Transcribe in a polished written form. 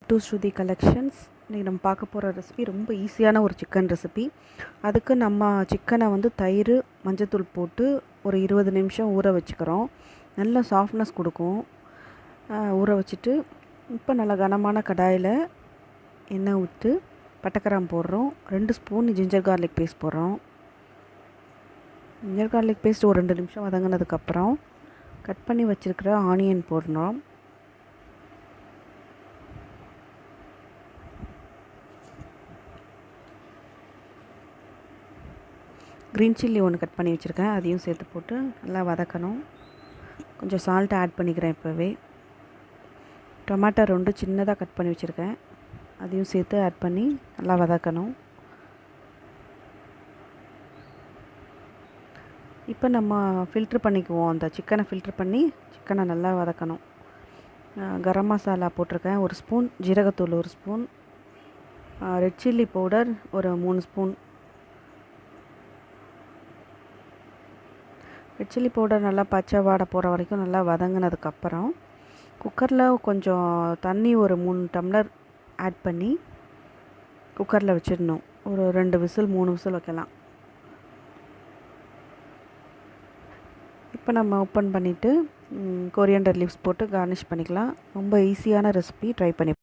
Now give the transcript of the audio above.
Two ஸ்ருதி collections. இன்றைக்கி நம்ம பார்க்க போகிற ரெசிபி ரொம்ப ஈஸியான ஒரு சிக்கன் ரெசிபி. அதுக்கு நம்ம சிக்கனை தயிர் மஞ்சத்தூள் போட்டு ஒரு 20 நிமிஷம் ஊற வச்சுக்கிறோம். நல்ல சாஃப்ட்னஸ் கொடுக்கும். ஊற வச்சுட்டு இப்போ நல்ல கனமான கடாயில் எண்ணெய் ஊற்றி பட்டைக்கிராம்பு போடுறோம். 2 ஸ்பூன் ஜிஞ்சர் கார்லிக் பேஸ்ட் போடுறோம். ஜிஞ்சர் கார்லிக் பேஸ்ட் ஒரு 2 நிமிஷம் வதங்கினதுக்கப்புறம் கட் பண்ணி வச்சுருக்கிற ஆனியன் போடுறோம். க்ரீன் சில்லி ஒன்று கட் பண்ணி வச்சுருக்கேன், அதையும் சேர்த்து போட்டு நல்லா வதக்கணும். கொஞ்சம் சால்ட் ஆட் பண்ணிக்கிறேன். இப்போவே டொமேட்டோ 2 சின்னதாக கட் பண்ணி வச்சுருக்கேன், அதையும் சேர்த்து ஆட் பண்ணி நல்லா வதக்கணும். இப்போ நம்ம ஃபில்ட்ரு பண்ணிக்குவோம். அந்த சிக்கனை ஃபில்ட்ரு பண்ணி சிக்கனை நல்லா வதக்கணும். கரம் மசாலா போட்டிருக்கேன் 1 ஸ்பூன், ஜீரகத்தூள் 1 ஸ்பூன், ரெட் சில்லி பவுடர் ஒரு 3 ஸ்பூன். ரெட் சில்லி பவுடர் நல்லா பச்சை வாடை போகிற வரைக்கும் நல்லா வதங்கினதுக்கப்புறம் குக்கரில் கொஞ்சம் தண்ணி ஒரு 3 டம்ளர் ஆட் பண்ணி குக்கரில் வச்சிடணும். ஒரு 2 விசில் 3 விசில் வைக்கலாம். இப்போ நம்ம ஓப்பன் பண்ணிவிட்டு கொரியாண்டர் லீவ்ஸ் போட்டு கார்னிஷ் பண்ணிக்கலாம். ரொம்ப ஈஸியான ரெசிபி, ட்ரை பண்ணி